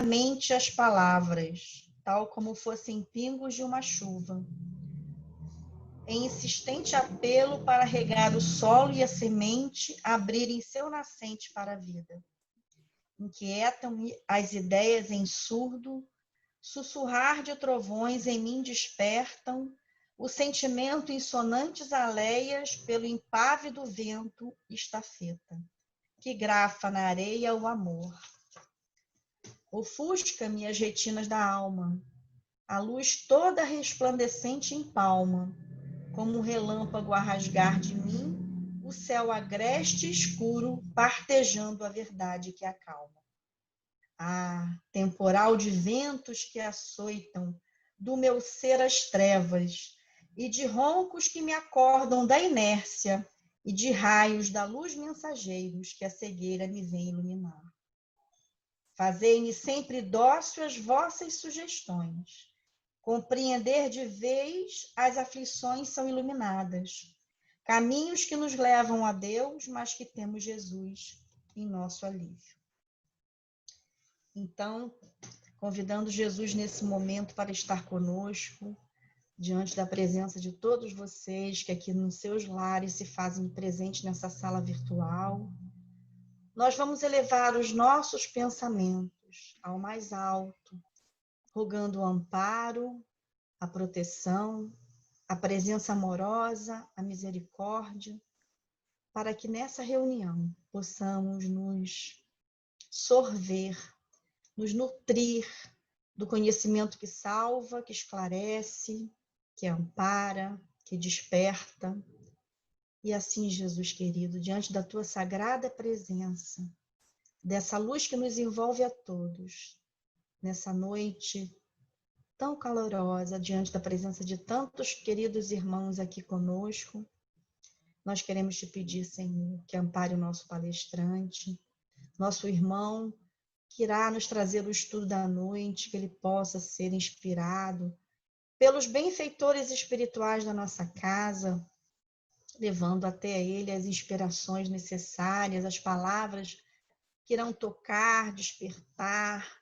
mente as palavras, tal como fossem pingos de uma chuva, em insistente apelo para regar o solo e a semente abrirem seu nascente para a vida. Inquietam-me as ideias em surdo, sussurrar de trovões em mim despertam o sentimento em sonantes aleias pelo impávido vento estafeta, que grafa na areia o amor. Ofusca-me as retinas da alma, a luz toda resplandecente empalma, como um relâmpago a rasgar de mim, o céu agreste e escuro, partejando a verdade que acalma. Ah, temporal de ventos que açoitam do meu ser as trevas, e de roncos que me acordam da inércia, e de raios da luz mensageiros que a cegueira me vem iluminar. Fazei-me sempre dócil às vossas sugestões. Compreender de vez as aflições são iluminadas. Caminhos que nos levam a Deus, mas que temos Jesus em nosso alívio. Então, convidando Jesus nesse momento para estar conosco, diante da presença de todos vocês que aqui nos seus lares se fazem presentes nessa sala virtual, nós vamos elevar os nossos pensamentos ao mais alto, rogando o amparo, a proteção, a presença amorosa, a misericórdia, para que nessa reunião possamos nos sorver, nos nutrir do conhecimento que salva, que esclarece, que ampara, que desperta. E assim, Jesus querido, diante da tua sagrada presença, dessa luz que nos envolve a todos, nessa noite tão calorosa, diante da presença de tantos queridos irmãos aqui conosco, nós queremos te pedir, Senhor, que ampare o nosso palestrante, nosso irmão, que irá nos trazer o estudo da noite, que ele possa ser inspirado pelos benfeitores espirituais da nossa casa, levando até ele as inspirações necessárias, as palavras que irão tocar, despertar,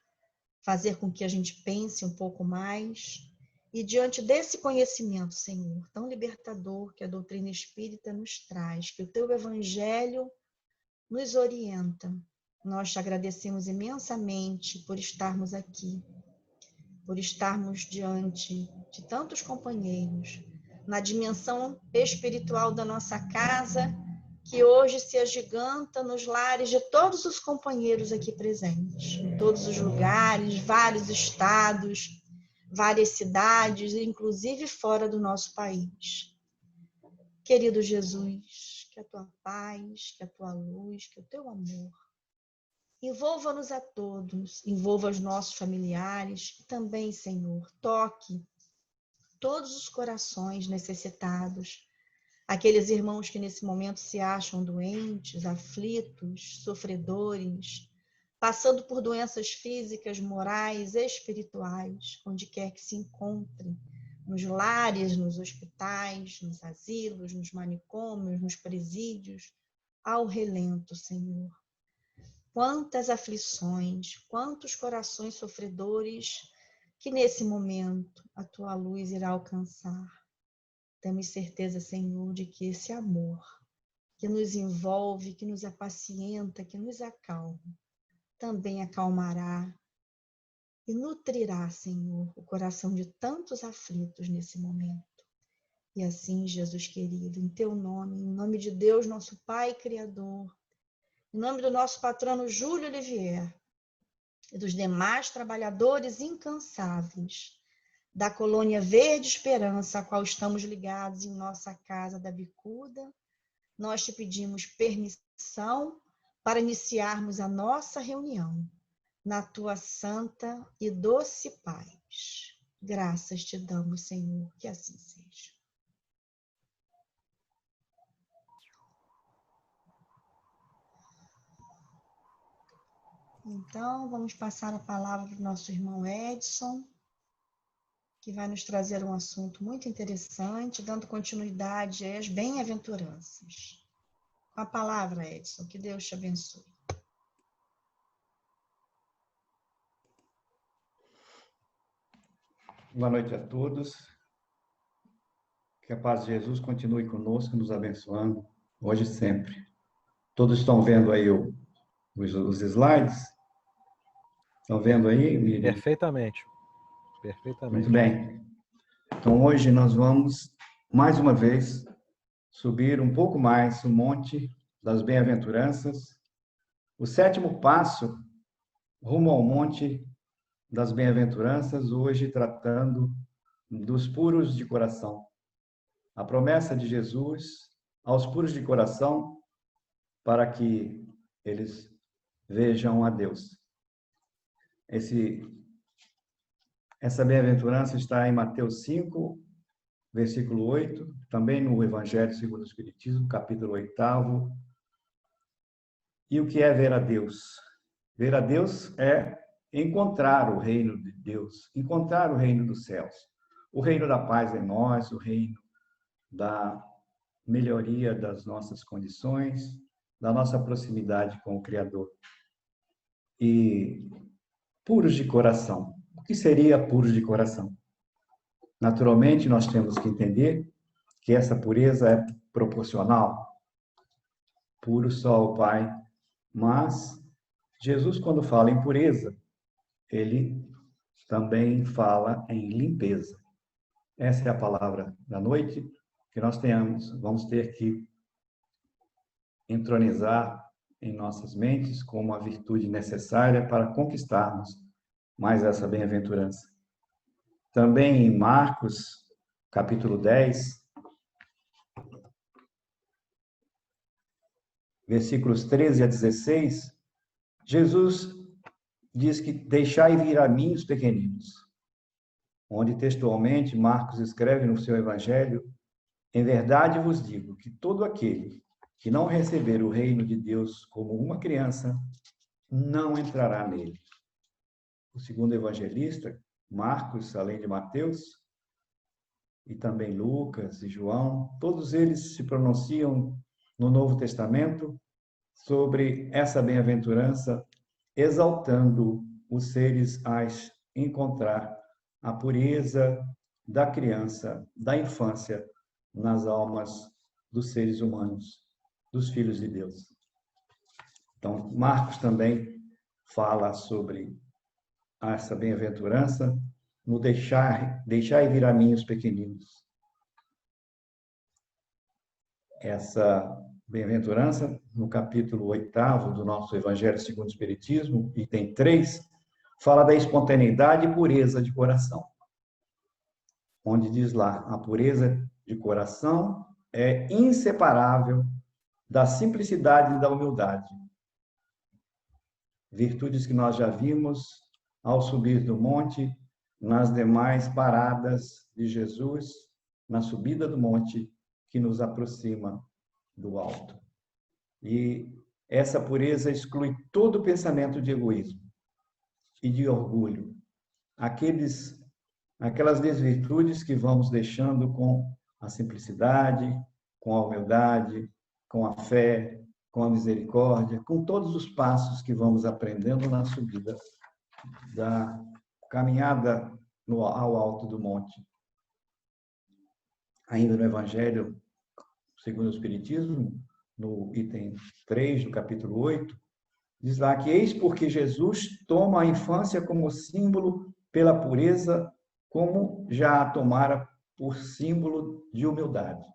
fazer com que a gente pense um pouco mais. E diante desse conhecimento, Senhor, tão libertador que a doutrina espírita nos traz, que o teu evangelho nos orienta, nós te agradecemos imensamente por estarmos aqui, por estarmos diante de tantos companheiros, na dimensão espiritual da nossa casa, que hoje se agiganta nos lares de todos os companheiros aqui presentes, em todos os lugares, vários estados, várias cidades, inclusive fora do nosso país. Querido Jesus, que a tua paz, que a tua luz, que o teu amor envolva-nos a todos, envolva os nossos familiares e também, Senhor, toque todos os corações necessitados, aqueles irmãos que nesse momento se acham doentes, aflitos, sofredores, passando por doenças físicas, morais, espirituais, onde quer que se encontrem, nos lares, nos hospitais, nos asilos, nos manicômios, nos presídios, ao relento, Senhor. Quantas aflições, quantos corações sofredores que nesse momento a tua luz irá alcançar. Temos certeza, Senhor, de que esse amor que nos envolve, que nos apacienta, que nos acalma, também acalmará e nutrirá, Senhor, o coração de tantos aflitos nesse momento. E assim, Jesus querido, em teu nome, em nome de Deus, nosso Pai Criador, em nome do nosso patrono Júlio Olivier e dos demais trabalhadores incansáveis da Colônia Verde Esperança, a qual estamos ligados em nossa casa da Bicuda, nós te pedimos permissão para iniciarmos a nossa reunião na tua santa e doce paz. Graças te damos, Senhor, que assim seja. Então, vamos passar a palavra para o nosso irmão Edson, que vai nos trazer um assunto muito interessante, dando continuidade às bem-aventuranças. Com a palavra, Edson, que Deus te abençoe. Boa noite a todos. Que a paz de Jesus continue conosco, nos abençoando, hoje e sempre. Todos estão vendo aí os slides? Estão vendo aí, Miriam? Perfeitamente. Muito bem. Então, hoje nós vamos, mais uma vez, subir um pouco mais o monte das bem-aventuranças. O 7º passo, rumo ao monte das bem-aventuranças, hoje tratando dos puros de coração. A promessa de Jesus aos puros de coração para que eles vejam a Deus. Essa bem-aventurança está em Mateus 5, versículo 8, também no Evangelho segundo o Espiritismo, capítulo 8. E o que é ver a Deus? Ver a Deus é encontrar o reino de Deus, encontrar o reino dos céus, o reino da paz em nós, o reino da melhoria das nossas condições, da nossa proximidade com o Criador. E puros de coração. O que seria puros de coração? Naturalmente, nós temos que entender que essa pureza é proporcional. Puro só o Pai. Mas Jesus, quando fala em pureza, ele também fala em limpeza. Essa é a palavra da noite que nós vamos ter que entronizar em nossas mentes como a virtude necessária para conquistarmos mais essa bem-aventurança. Também em Marcos, capítulo 10, versículos 13 a 16, Jesus diz que deixai vir a mim os pequeninos, onde textualmente Marcos escreve no seu evangelho: em verdade vos digo que todo aquele que não receber o reino de Deus como uma criança, não entrará nele. O segundo evangelista, Marcos, além de Mateus, e também Lucas e João, todos eles se pronunciam no Novo Testamento sobre essa bem-aventurança, exaltando os seres a encontrar a pureza da criança, da infância, nas almas dos seres humanos, dos filhos de Deus. Então, Marcos também fala sobre essa bem-aventurança no deixai vir a mim os pequeninos. Essa bem-aventurança, no capítulo 8º do nosso Evangelho segundo o Espiritismo, item 3, fala da espontaneidade e pureza de coração. Onde diz lá, a pureza de coração é inseparável da simplicidade e da humildade. Virtudes que nós já vimos ao subir do monte, nas demais paradas de Jesus, na subida do monte, que nos aproxima do alto. E essa pureza exclui todo pensamento de egoísmo e de orgulho. Aquelas desvirtudes que vamos deixando com a simplicidade, com a humildade, com a fé, com a misericórdia, com todos os passos que vamos aprendendo na subida da caminhada ao alto do monte. Ainda no Evangelho segundo o Espiritismo, no item 3 do capítulo 8, diz lá que eis porque Jesus toma a infância como símbolo pela pureza, como já a tomara por símbolo de humildade.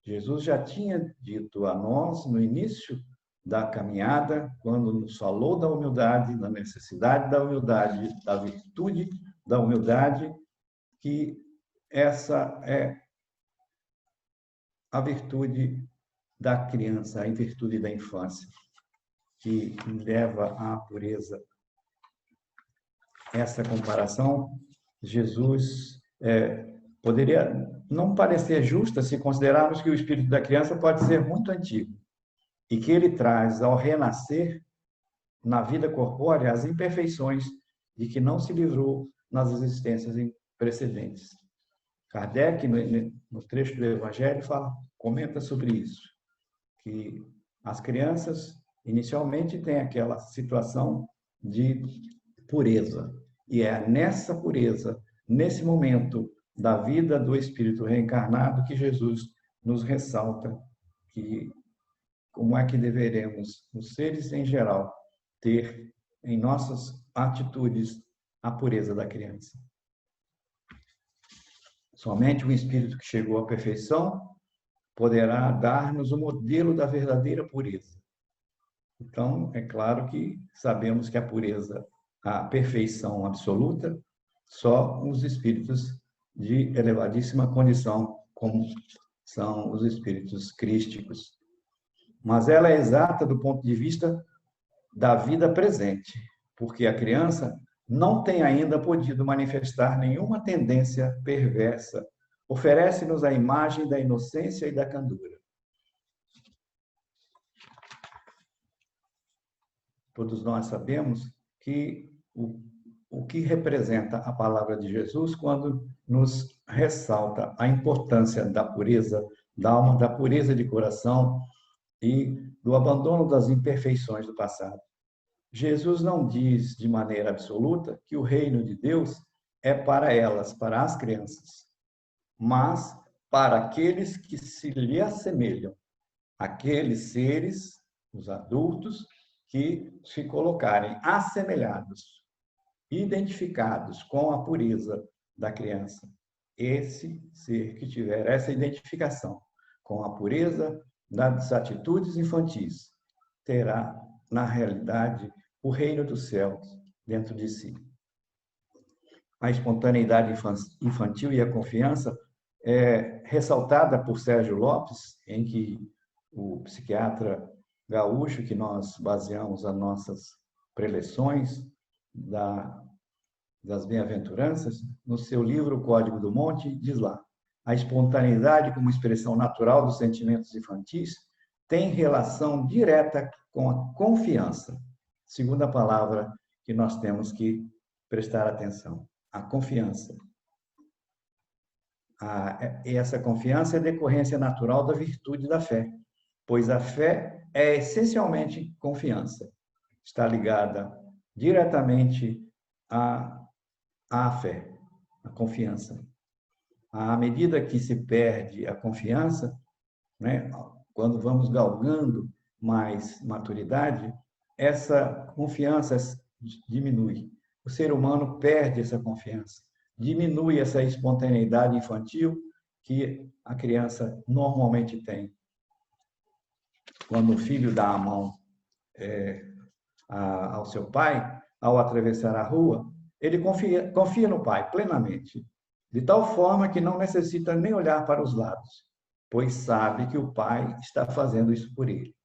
Jesus já tinha dito a nós, no início da caminhada, quando nos falou da humildade, da necessidade da humildade, da virtude da humildade, que essa é a virtude da criança, a virtude da infância, que leva à pureza. Essa comparação, Jesus poderia não parecer justa se considerarmos que o espírito da criança pode ser muito antigo e que ele traz, ao renascer, na vida corpórea, as imperfeições de que não se livrou nas existências precedentes. Kardec, no trecho do Evangelho, comenta sobre isso, que as crianças, inicialmente, têm aquela situação de pureza, e é nessa pureza, nesse momento da vida do Espírito reencarnado, que Jesus nos ressalta que como é que deveremos, os seres em geral, ter em nossas atitudes a pureza da criança. Somente o Espírito que chegou à perfeição poderá dar-nos o modelo da verdadeira pureza. Então, é claro que sabemos que a pureza, a perfeição absoluta, só os espíritos de elevadíssima condição, como são os espíritos crísticos. Mas ela é exata do ponto de vista da vida presente, porque a criança não tem ainda podido manifestar nenhuma tendência perversa. Oferece-nos a imagem da inocência e da candura. Todos nós sabemos que o que representa a palavra de Jesus quando nos ressalta a importância da pureza da alma, da pureza de coração e do abandono das imperfeições do passado. Jesus não diz de maneira absoluta que o reino de Deus é para elas, para as crianças, mas para aqueles que se lhe assemelham, aqueles seres, os adultos, que se colocarem assemelhados, identificados com a pureza da criança. Esse ser que tiver essa identificação com a pureza das atitudes infantis terá, na realidade, o reino dos céus dentro de si. A espontaneidade infantil e a confiança é ressaltada por Sérgio Lopes, em que o psiquiatra gaúcho, que nós baseamos as nossas preleções das bem-aventuranças, no seu livro O Código do Monte, diz lá: a espontaneidade como expressão natural dos sentimentos infantis tem relação direta com a confiança, segunda palavra que nós temos que prestar atenção, a confiança. Essa confiança é decorrência natural da virtude da fé, pois a fé é essencialmente confiança. Está ligada diretamente à fé, à confiança. À medida que se perde a confiança, né, quando vamos galgando mais maturidade, essa confiança diminui. O ser humano perde essa confiança, diminui essa espontaneidade infantil que a criança normalmente tem. Quando o filho dá a mão ao seu pai, ao atravessar a rua, ele confia no pai plenamente, de tal forma que não necessita nem olhar para os lados, pois sabe que o pai está fazendo isso por ele.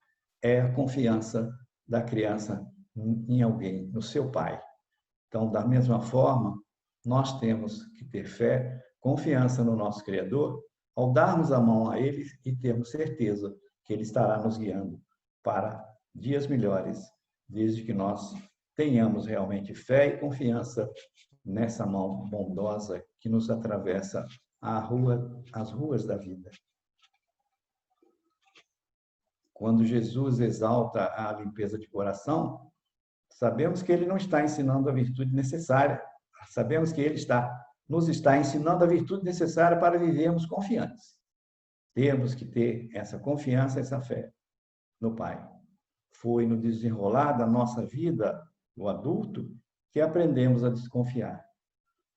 É a confiança da criança em alguém, no seu pai. Então, da mesma forma, nós temos que ter fé, confiança no nosso Criador, ao darmos a mão a Ele e termos certeza que Ele estará nos guiando para dias melhores, desde que nós tenhamos realmente fé e confiança nessa mão bondosa que nos atravessa as ruas da vida. Quando Jesus exalta a limpeza de coração, sabemos que ele não está ensinando a virtude necessária. Sabemos que ele nos está ensinando a virtude necessária para vivermos confiantes. Temos que ter essa confiança, essa fé no Pai. Foi no desenrolar da nossa vida, no adulto, que aprendemos a desconfiar.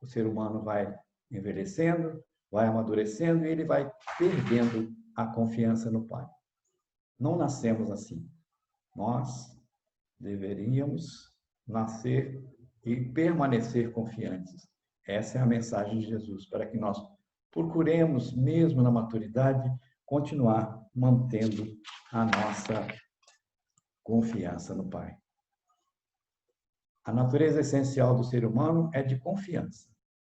O ser humano vai envelhecendo, vai amadurecendo e ele vai perdendo a confiança no Pai. Não nascemos assim. Nós deveríamos nascer e permanecer confiantes. Essa é a mensagem de Jesus, para que nós procuremos, mesmo na maturidade, continuar mantendo a nossa confiança no Pai. A natureza essencial do ser humano é de confiança,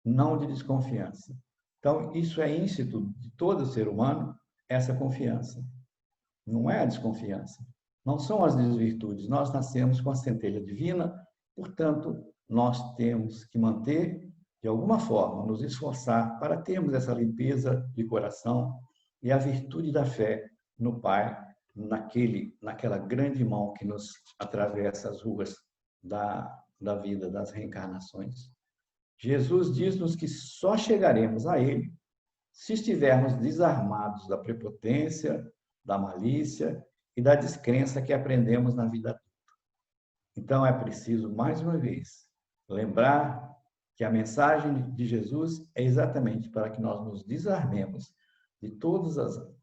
não de desconfiança. Então, isso é íncito de todo ser humano, essa confiança. Não é a desconfiança. Não são as desvirtudes. Nós nascemos com a centelha divina, portanto, nós temos que manter, de alguma forma, nos esforçar para termos essa limpeza de coração e a virtude da fé no Pai, naquela grande mão que nos atravessa as ruas da vida, das reencarnações. Jesus diz-nos que só chegaremos a Ele se estivermos desarmados da prepotência, da malícia e da descrença que aprendemos na vida adulta. Então, é preciso, mais uma vez, lembrar que a mensagem de Jesus é exatamente para que nós nos desarmemos de todas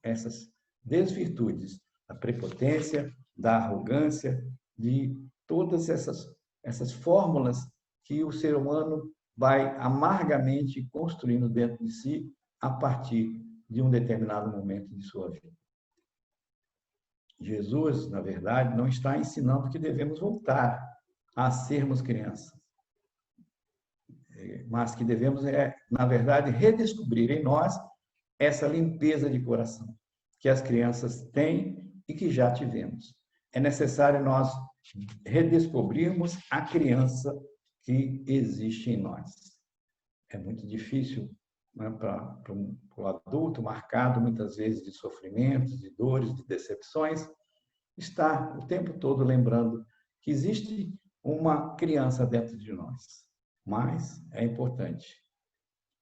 essas desvirtudes, da prepotência, da arrogância, de todas essas fórmulas que o ser humano vai amargamente construindo dentro de si a partir de um determinado momento de sua vida. Jesus, na verdade, não está ensinando que devemos voltar a sermos crianças, mas que devemos, na verdade, redescobrir em nós essa limpeza de coração que as crianças têm e que já tivemos. É necessário nós redescobrirmos a criança que existe em nós. É muito difícil, né, para o adulto, marcado muitas vezes de sofrimentos, de dores, de decepções, estar o tempo todo lembrando que existe uma criança dentro de nós. Mas é importante.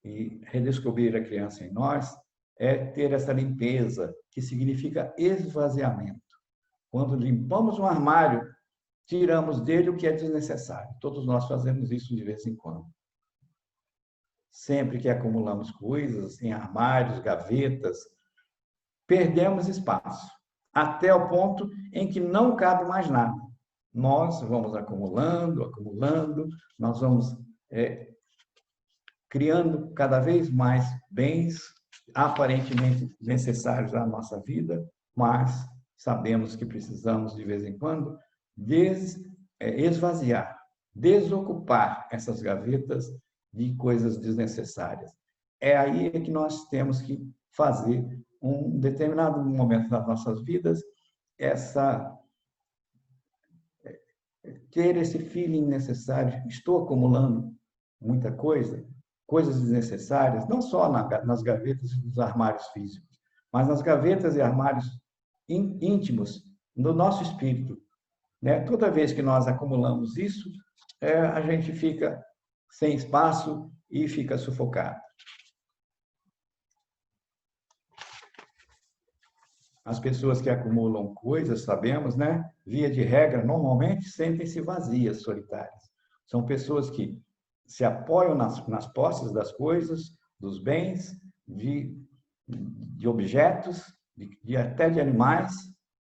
E redescobrir a criança em nós é ter essa limpeza, que significa esvaziamento. Quando limpamos um armário, tiramos dele o que é desnecessário. Todos nós fazemos isso de vez em quando. Sempre que acumulamos coisas em armários, gavetas, perdemos espaço, até o ponto em que não cabe mais nada. Nós vamos acumulando, nós vamos criando cada vez mais bens aparentemente necessários à nossa vida, mas sabemos que precisamos, de vez em quando, esvaziar, desocupar essas gavetas de coisas desnecessárias. É aí que nós temos que fazer, um determinado momento das nossas vidas, ter esse feeling necessário. Estou acumulando muita coisa, coisas desnecessárias, não só nas gavetas e nos armários físicos, mas nas gavetas e armários íntimos do nosso espírito. Né? Toda vez que nós acumulamos isso, a gente fica sem espaço e fica sufocado. As pessoas que acumulam coisas, sabemos, né? Via de regra, normalmente sentem-se vazias, solitárias. São pessoas que se apoiam nas posses das coisas, dos bens, de objetos, até de animais,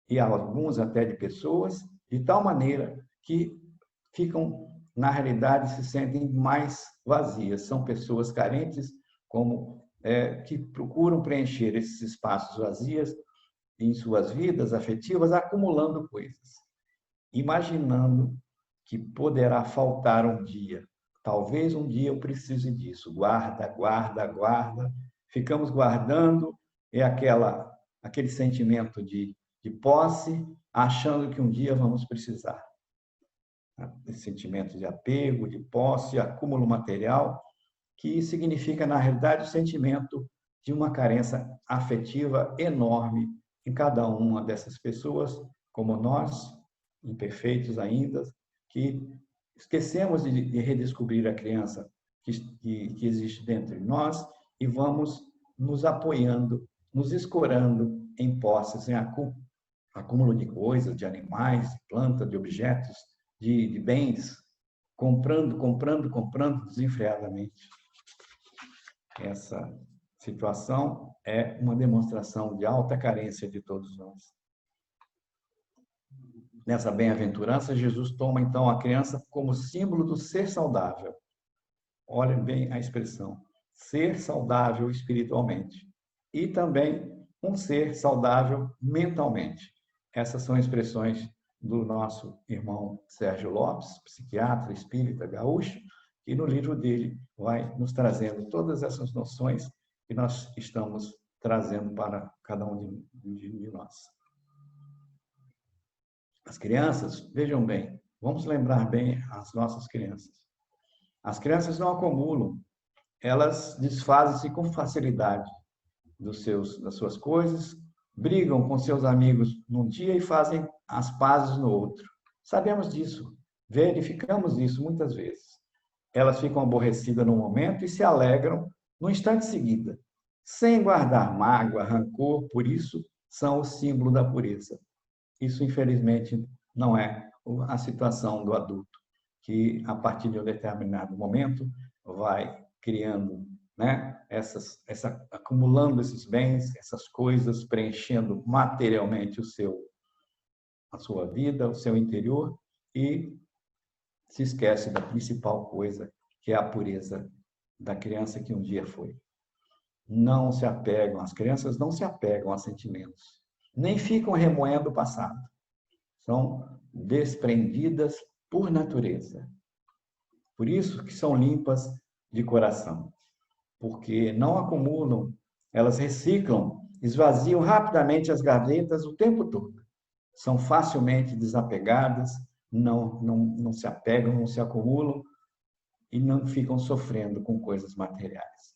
e alguns até de pessoas, de tal maneira que ficam, na realidade, se sentem mais vazias. São pessoas carentes, que procuram preencher esses espaços vazios em suas vidas afetivas, acumulando coisas, imaginando que poderá faltar um dia. Talvez um dia eu precise disso. Guarda, guarda, guarda. Ficamos guardando, aquele sentimento de posse, achando que um dia vamos precisar. Esse sentimento de apego, de posse, acúmulo material, que significa, na realidade, o sentimento de uma carência afetiva enorme em cada uma dessas pessoas, como nós, imperfeitos ainda, que esquecemos de redescobrir a criança que existe dentro de nós e vamos nos apoiando, nos escorando em posses, em acúmulo de coisas, de animais, de plantas, de objetos, de bens, comprando desenfreadamente. Essa situação é uma demonstração de alta carência de todos nós. Nessa bem-aventurança, Jesus toma, então, a criança como símbolo do ser saudável. Olhem bem a expressão. Ser saudável espiritualmente. E também um ser saudável mentalmente. Essas são expressões do nosso irmão Sérgio Lopes, psiquiatra espírita gaúcho, que no livro dele vai nos trazendo todas essas noções que nós estamos trazendo para cada um de nós. As crianças, vejam bem, vamos lembrar bem as nossas crianças. As crianças não acumulam, elas desfazem-se com facilidade das suas coisas, brigam com seus amigos num dia e fazem as pazes no outro. Sabemos disso, verificamos isso muitas vezes. elas ficam aborrecidas no momento e se alegram no instante seguinte, sem guardar mágoa, rancor, por isso são o símbolo da pureza. Isso, infelizmente, não é a situação do adulto, que a partir de um determinado momento vai criando, né, acumulando esses bens, essas coisas, preenchendo materialmente a sua vida, o seu interior, e se esquece da principal coisa, que é a pureza da criança que um dia foi. Não se apegam, as crianças não se apegam a sentimentos, nem ficam remoendo o passado. São desprendidas por natureza. Por isso que são limpas de coração, porque não acumulam, elas reciclam, esvaziam rapidamente as gavetas o tempo todo. São facilmente desapegadas, não se apegam, não se acumulam e não ficam sofrendo com coisas materiais.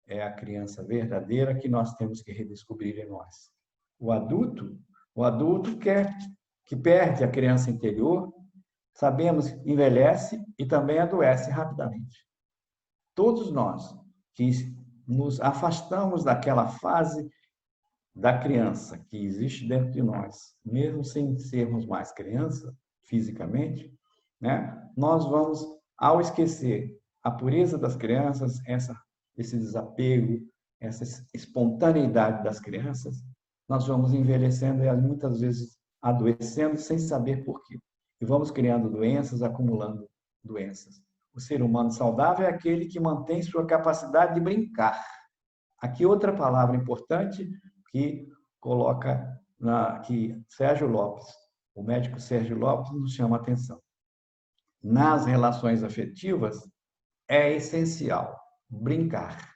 É a criança verdadeira que nós temos que redescobrir em nós. O adulto que perde a criança interior, sabemos, envelhece e também adoece rapidamente. Todos nós que nos afastamos daquela fase da criança que existe dentro de nós, mesmo sem sermos mais criança fisicamente, né? Nós vamos, ao esquecer a pureza das crianças, esse desapego, essa espontaneidade das crianças, nós vamos envelhecendo e muitas vezes adoecendo sem saber por quê. E vamos criando doenças, acumulando doenças. O ser humano saudável é aquele que mantém sua capacidade de brincar. Aqui outra palavra importante que coloca que Sérgio Lopes, o médico Sérgio Lopes, nos chama a atenção. Nas relações afetivas, é essencial brincar.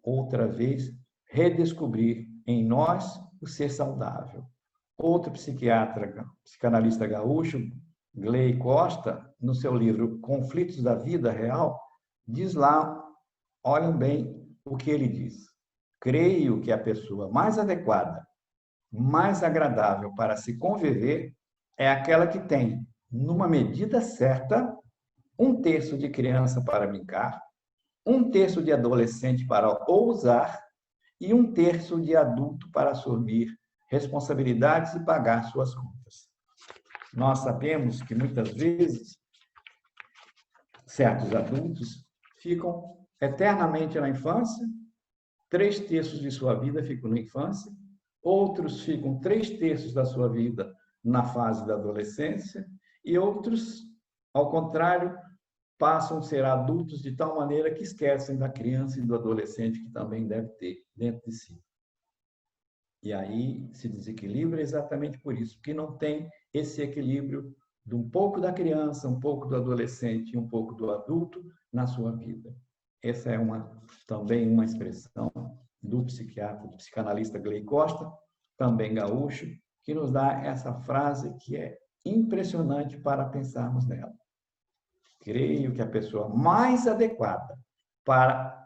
Outra vez, redescobrir em nós o ser saudável. Outro psicanalista gaúcho, Gley Costa, no seu livro Conflitos da Vida Real, diz lá, olhem bem o que ele diz. Creio que a pessoa mais adequada, mais agradável para se conviver é aquela que tem, numa medida certa, 1/3 de criança para brincar, 1/3 de adolescente para ousar e 1/3 de adulto para assumir responsabilidades e pagar suas contas. Nós sabemos que muitas vezes certos adultos ficam eternamente na infância, 3/3 de sua vida ficam na infância, outros ficam 3/3 da sua vida na fase da adolescência e outros, ao contrário, passam a ser adultos de tal maneira que esquecem da criança e do adolescente que também deve ter dentro de si. E aí se desequilibra exatamente por isso, porque não tem esse equilíbrio de um pouco da criança, um pouco do adolescente e um pouco do adulto na sua vida. Essa é também uma expressão do psiquiatra, do psicanalista Gley Costa, também gaúcho, que nos dá essa frase que é impressionante para pensarmos nela. Creio que a pessoa mais adequada,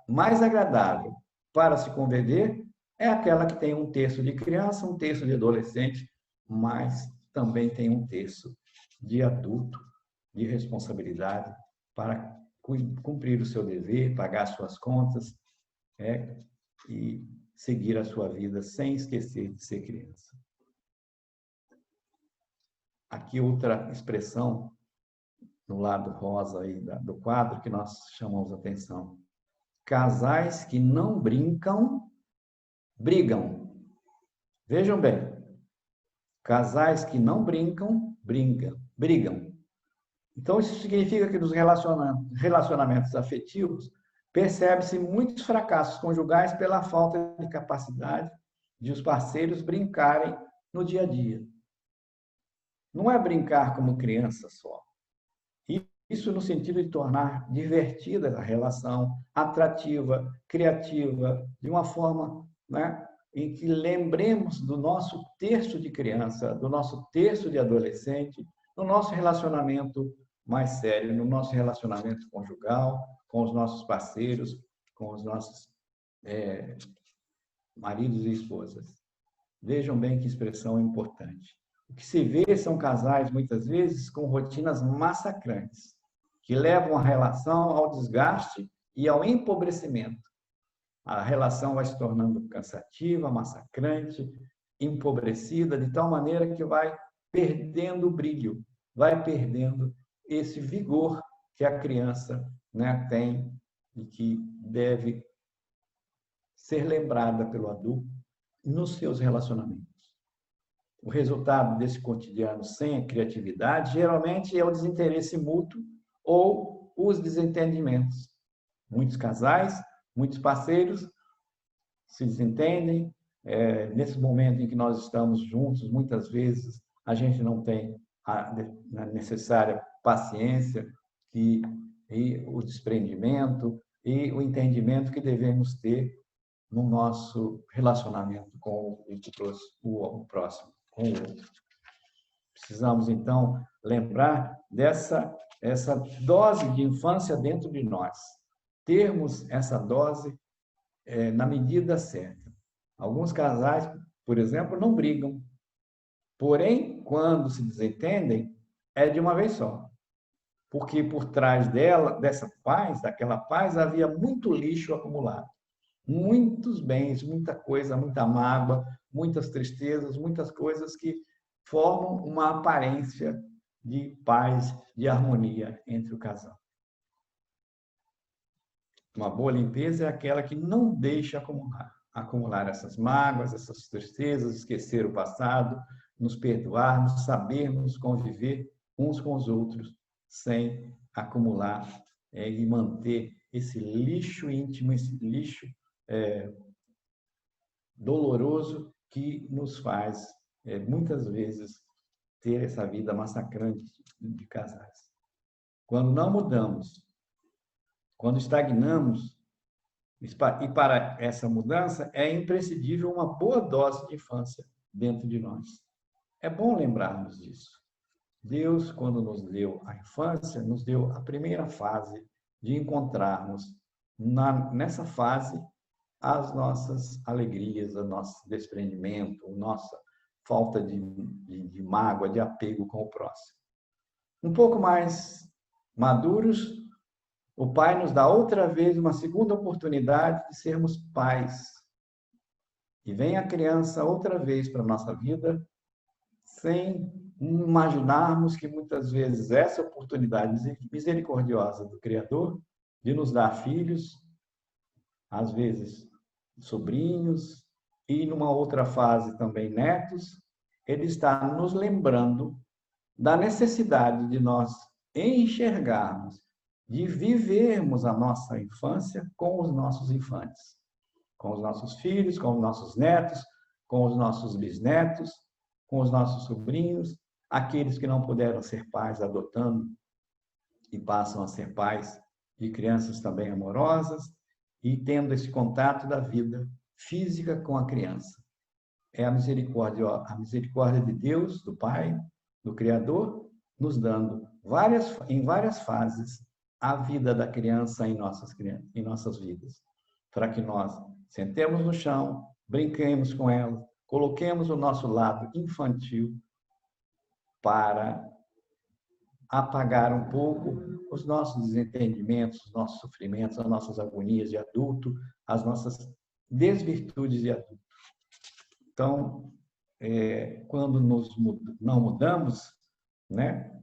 mais agradável para se conviver é aquela que tem 1/3 de criança, 1/3 de adolescente, mas também tem 1/3 de adulto, de responsabilidade para cumprir o seu dever, pagar suas contas, e seguir a sua vida sem esquecer de ser criança. Aqui outra expressão no lado rosa aí do quadro que nós chamamos a atenção. Casais que não brincam, brigam. Vejam bem. Casais que não brincam, brigam. Então, isso significa que nos relacionamentos afetivos percebe-se muitos fracassos conjugais pela falta de capacidade de os parceiros brincarem no dia a dia. Não é brincar como criança só. Isso no sentido de tornar divertida a relação, atrativa, criativa, de uma forma, né, em que lembremos do nosso 1/3 de criança, do nosso 1/3 de adolescente, no nosso relacionamento mais sério, no nosso relacionamento conjugal, com os nossos parceiros, com os nossos maridos e esposas. Vejam bem que expressão importante. O que se vê são casais, muitas vezes, com rotinas massacrantes, que levam a relação ao desgaste e ao empobrecimento. A relação vai se tornando cansativa, massacrante, empobrecida, de tal maneira que vai perdendo o brilho, vai perdendo esse vigor que a criança, né, tem e que deve ser lembrada pelo adulto nos seus relacionamentos. O resultado desse cotidiano sem criatividade, geralmente, é o desinteresse mútuo ou os desentendimentos. Muitos casais, muitos parceiros se desentendem. Nesse momento em que nós estamos juntos, muitas vezes a gente não tem a necessária paciência e o desprendimento e o entendimento que devemos ter no nosso relacionamento com o próximo, com o outro. Precisamos, então, lembrar essa dose de infância dentro de nós. Termos essa dose na medida certa. Alguns casais, por exemplo, não brigam. Porém, quando se desentendem, é de uma vez só. Porque por trás dessa paz, daquela paz, havia muito lixo acumulado. Muitos bens, muita coisa, muita mágoa, muitas tristezas, muitas coisas que formam uma aparência de paz, de harmonia entre o casal. Uma boa limpeza é aquela que não deixa acumular essas mágoas, essas tristezas, esquecer o passado, nos perdoarmos, sabermos conviver uns com os outros, sem acumular e manter esse lixo íntimo, esse lixo doloroso que nos faz, muitas vezes, ter essa vida massacrante de casais. Quando não mudamos, quando estagnamos, e para essa mudança é imprescindível uma boa dose de infância dentro de nós. É bom lembrarmos disso. Deus, quando nos deu a infância, nos deu a primeira fase de encontrarmos nessa fase as nossas alegrias, o nosso desprendimento, a nossa falta de mágoa, de apego com o próximo. Um pouco mais maduros, o Pai nos dá outra vez uma segunda oportunidade de sermos pais. E vem a criança outra vez para a nossa vida, sem imaginarmos que muitas vezes essa oportunidade misericordiosa do Criador de nos dar filhos, às vezes sobrinhos, e numa outra fase também netos, ele está nos lembrando da necessidade de nós enxergarmos, de vivermos a nossa infância com os nossos infantes, com os nossos filhos, com os nossos netos, com os nossos bisnetos, com os nossos sobrinhos, aqueles que não puderam ser pais adotando e passam a ser pais de crianças também amorosas, e tendo esse contato da vida física com a criança. É a misericórdia de Deus, do Pai, do Criador, nos dando em várias fases a vida da criança em nossas vidas, para que nós sentemos no chão, brinquemos com ela, coloquemos o nosso lado infantil para apagar um pouco os nossos desentendimentos, os nossos sofrimentos, as nossas agonias de adulto, as nossas desvirtudes de adulto. Então, quando não mudamos, né?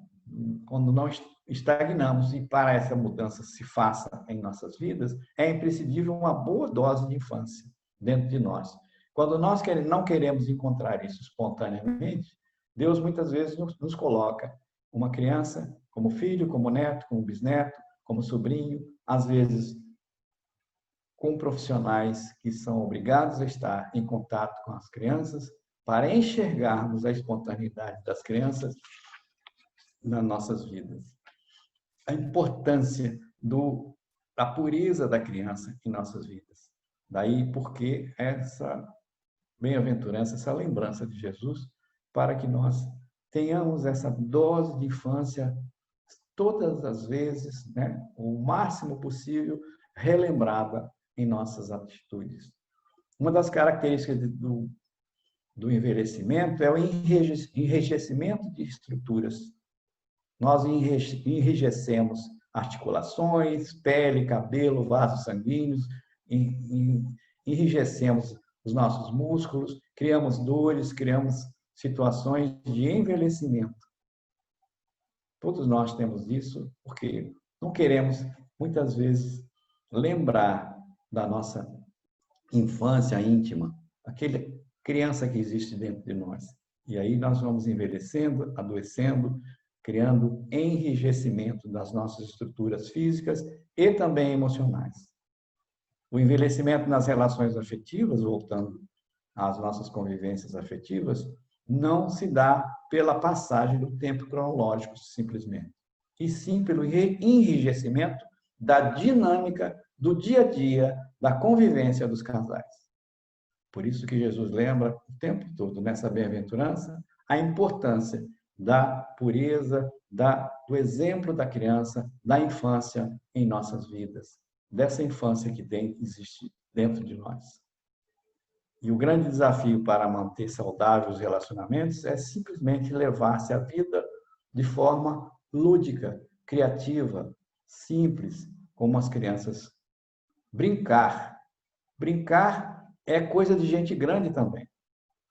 Quando não estagnamos e para essa mudança se faça em nossas vidas, é imprescindível uma boa dose de infância dentro de nós. Quando nós não queremos encontrar isso espontaneamente, Deus muitas vezes nos coloca uma criança como filho, como neto, como bisneto, como sobrinho, às vezes com profissionais que são obrigados a estar em contato com as crianças para enxergarmos a espontaneidade das crianças nas nossas vidas. A importância da pureza da criança em nossas vidas. Daí porque essa bem-aventurança, essa lembrança de Jesus, para que nós tenhamos essa dose de infância todas as vezes, né, o máximo possível, relembrada em nossas atitudes. Uma das características do envelhecimento é o enrijecimento de estruturas. Nós enrijecemos articulações, pele, cabelo, vasos sanguíneos, enrijecemos os nossos músculos, criamos dores, criamos situações de envelhecimento. Todos nós temos isso porque não queremos, muitas vezes, lembrar da nossa infância íntima, aquela criança que existe dentro de nós. E aí nós vamos envelhecendo, adoecendo, criando enrijecimento das nossas estruturas físicas e também emocionais. O envelhecimento nas relações afetivas, voltando às nossas convivências afetivas, não se dá pela passagem do tempo cronológico, simplesmente, e sim pelo enrijecimento da dinâmica do dia a dia, da convivência dos casais. Por isso que Jesus lembra o tempo todo, nessa bem-aventurança, a importância da pureza, do exemplo da criança, da infância em nossas vidas, dessa infância que existe dentro de nós. E o grande desafio para manter saudáveis os relacionamentos é simplesmente levar-se a vida de forma lúdica, criativa, simples, como as crianças. Brincar. Brincar é coisa de gente grande também.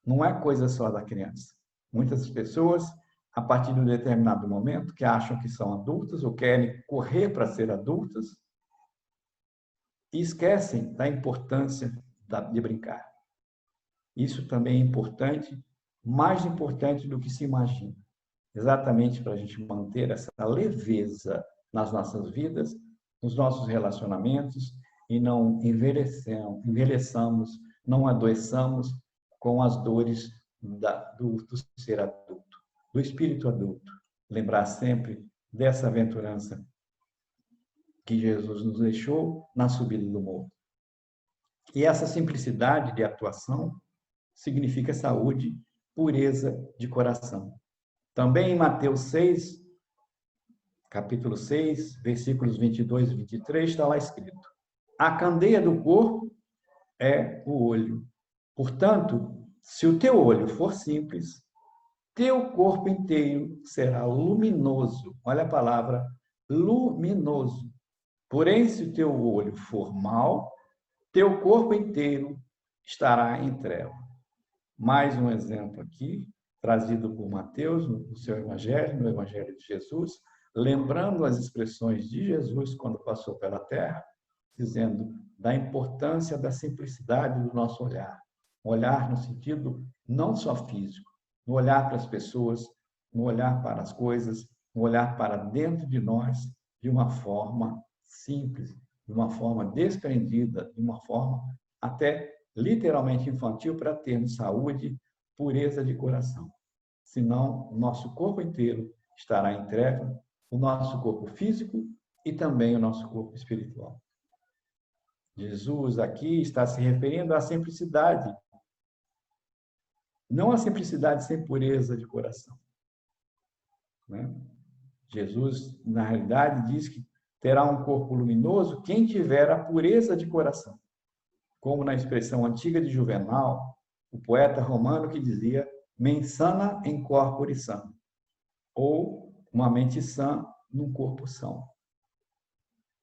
Não é coisa só da criança. Muitas pessoas, a partir de um determinado momento, que acham que são adultas ou querem correr para ser adultas, e esquecem da importância de brincar. Isso também é importante, mais importante do que se imagina. Exatamente para a gente manter essa leveza nas nossas vidas, nos nossos relacionamentos, e não envelheçamos, não adoeçamos com as dores do ser adulto, do espírito adulto. Lembrar sempre dessa aventurança que Jesus nos deixou na subida do morro. E essa simplicidade de atuação significa saúde, pureza de coração. Também em Mateus 6, capítulo 6, versículos 22 e 23, está lá escrito: a candeia do corpo é o olho. Portanto, se o teu olho for simples, teu corpo inteiro será luminoso. Olha a palavra, luminoso. Porém, se o teu olho for mau, teu corpo inteiro estará em treva. Mais um exemplo aqui, trazido por Mateus no seu Evangelho, no Evangelho de Jesus, lembrando as expressões de Jesus quando passou pela terra, dizendo da importância da simplicidade do nosso olhar. Olhar no sentido não só físico, no olhar para as pessoas, no olhar para as coisas, no olhar para dentro de nós, de uma forma simples, de uma forma desprendida, de uma forma até literalmente infantil, para termos saúde, pureza de coração. Senão, o nosso corpo inteiro estará em treva, o nosso corpo físico e também o nosso corpo espiritual. Jesus aqui está se referindo à simplicidade. Não a simplicidade sem pureza de coração. Né? Jesus, na realidade, diz que terá um corpo luminoso quem tiver a pureza de coração. Como na expressão antiga de Juvenal, o poeta romano que dizia mens sana in corpore sano, ou uma mente sã num corpo são.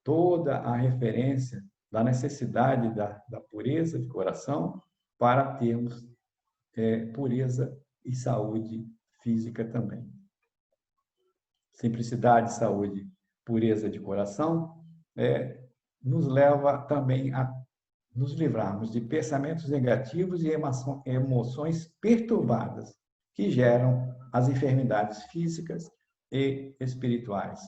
Toda a referência da necessidade da pureza de coração para termos pureza e saúde física também. Simplicidade, saúde, pureza de coração nos leva também a nos livrarmos de pensamentos negativos e emoções perturbadas que geram as enfermidades físicas e espirituais.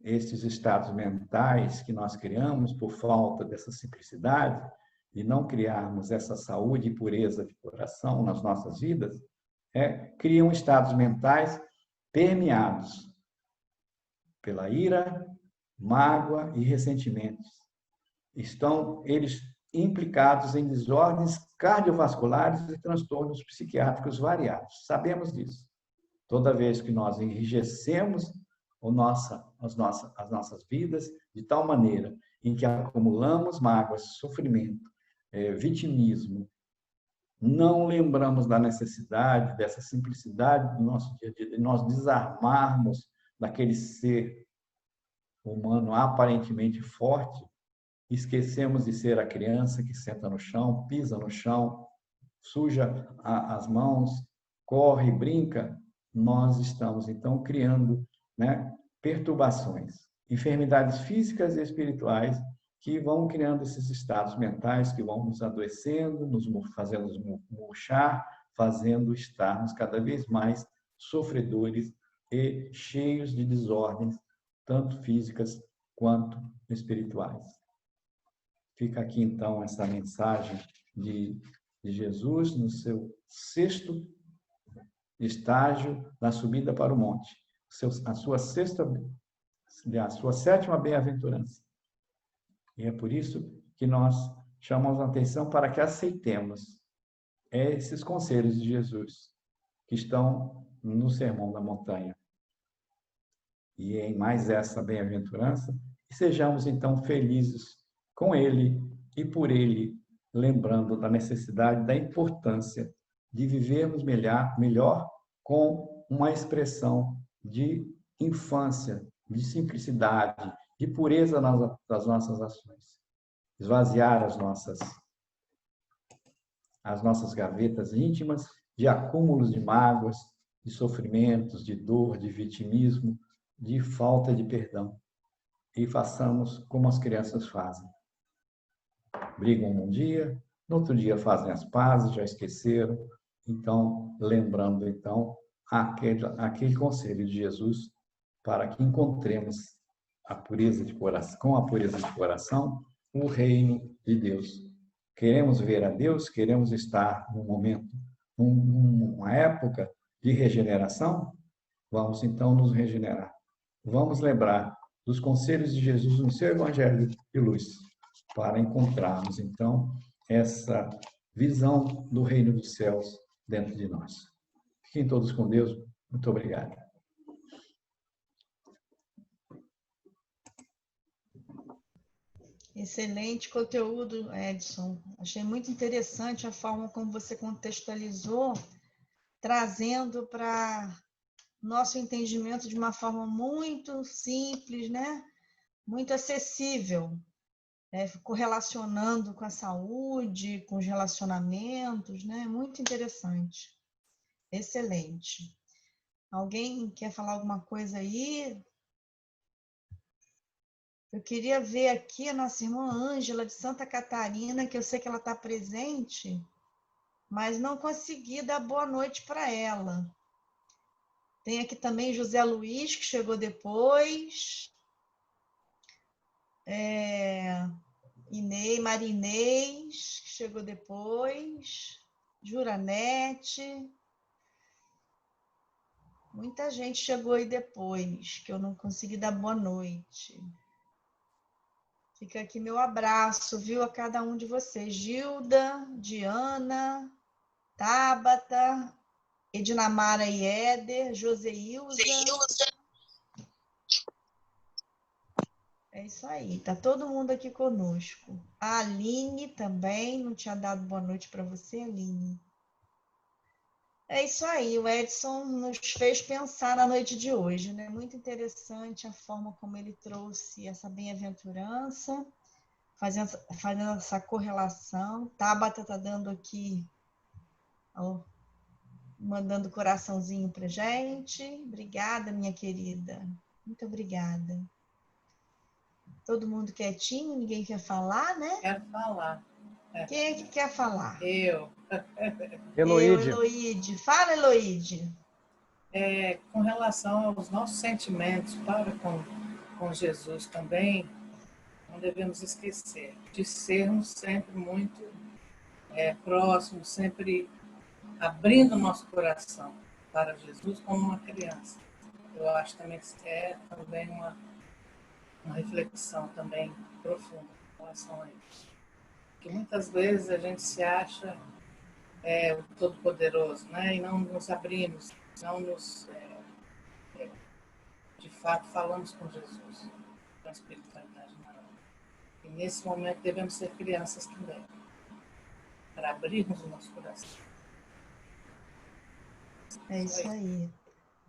Estes estados mentais que nós criamos por falta dessa simplicidade e não criarmos essa saúde e pureza de coração nas nossas vidas, criam estados mentais permeados pela ira, mágoa e ressentimentos. Estão eles implicados em desordens cardiovasculares e transtornos psiquiátricos variados. Sabemos disso. Toda vez que nós enrijecemos as nossas vidas de tal maneira em que acumulamos mágoas, sofrimento, vitimismo, não lembramos da necessidade, dessa simplicidade do nosso dia a dia, de nós desarmarmos daquele ser humano aparentemente forte, esquecemos de ser a criança que senta no chão, pisa no chão, suja as mãos, corre, brinca. Nós estamos, então, criando, né, perturbações, enfermidades físicas e espirituais que vão criando esses estados mentais que vão nos adoecendo, nos fazendo nos murchar, fazendo estarmos cada vez mais sofredores e cheios de desordens, tanto físicas quanto espirituais. Fica aqui, então, essa mensagem de Jesus no seu 6º estágio da subida para o monte, a sua 7ª bem-aventurança. E é por isso que nós chamamos a atenção para que aceitemos esses conselhos de Jesus, que estão no Sermão da Montanha. E em mais essa bem-aventurança, e sejamos então felizes com ele e por ele, lembrando da necessidade, da importância de vivermos melhor com uma expressão de infância, de simplicidade, de pureza das nossas ações. Esvaziar as nossas gavetas íntimas de acúmulos de mágoas, de sofrimentos, de dor, de vitimismo, de falta de perdão. E façamos como as crianças fazem. Brigam um dia, no outro dia fazem as pazes, já esqueceram. Então, lembrando, então, aquele conselho de Jesus para que encontremos a pureza de coração, com a pureza de coração, o reino de Deus. Queremos ver a Deus, queremos estar num momento, numa época de regeneração, vamos então nos regenerar. Vamos lembrar dos conselhos de Jesus no seu Evangelho de luz, para encontrarmos, então, essa visão do reino dos céus dentro de nós. Fiquem todos com Deus. Muito obrigado. Excelente conteúdo, Edson. Achei muito interessante a forma como você contextualizou, trazendo para nosso entendimento de uma forma muito simples, né? Muito acessível, correlacionando com a saúde, com os relacionamentos, né? Muito interessante. Excelente. Alguém quer falar alguma coisa aí? Eu queria ver aqui a nossa irmã Ângela, de Santa Catarina, que eu sei que ela está presente, mas não consegui dar boa noite para ela. Tem aqui também José Luiz, que chegou depois. Maria Inês, que chegou depois. Juranete. Muita gente chegou aí depois, que eu não consegui dar boa noite. Fica aqui meu abraço, viu, a cada um de vocês. Gilda, Diana, Tabata, Edinamara e Éder, Joseilza. É isso aí, tá todo mundo aqui conosco. A Aline também, não tinha dado boa noite para você, Aline. É isso aí, o Edson nos fez pensar na noite de hoje, né? Muito interessante a forma como ele trouxe essa bem-aventurança, fazendo essa correlação. Tabata está dando aqui, ó, mandando coraçãozinho para gente. Obrigada, minha querida. Muito obrigada. Todo mundo quietinho, ninguém quer falar, né? Quero falar. Quem é que quer falar? Eu. Eloíde. Fala, Eloíde. Com relação aos nossos sentimentos para com Jesus também, não devemos esquecer de sermos sempre muito próximos, sempre abrindo nosso coração para Jesus como uma criança. Eu acho também que é também uma reflexão também profunda em relação a isso. Que muitas vezes a gente se acha o Todo-Poderoso, né? E não nos abrimos, não nos, de fato, falamos com Jesus, com a espiritualidade maior. E nesse momento devemos ser crianças também, para abrirmos o nosso coração. É isso aí.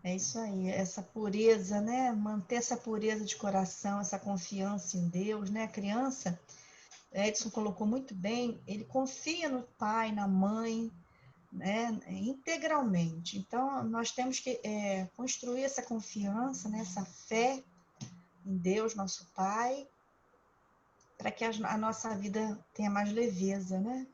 É isso aí, essa pureza, né? Manter essa pureza de coração, essa confiança em Deus, né? A criança, Edson colocou muito bem, ele confia no pai, na mãe, né? Integralmente. Então, nós temos que construir essa confiança, né? Essa fé em Deus, nosso Pai, para que a nossa vida tenha mais leveza, né?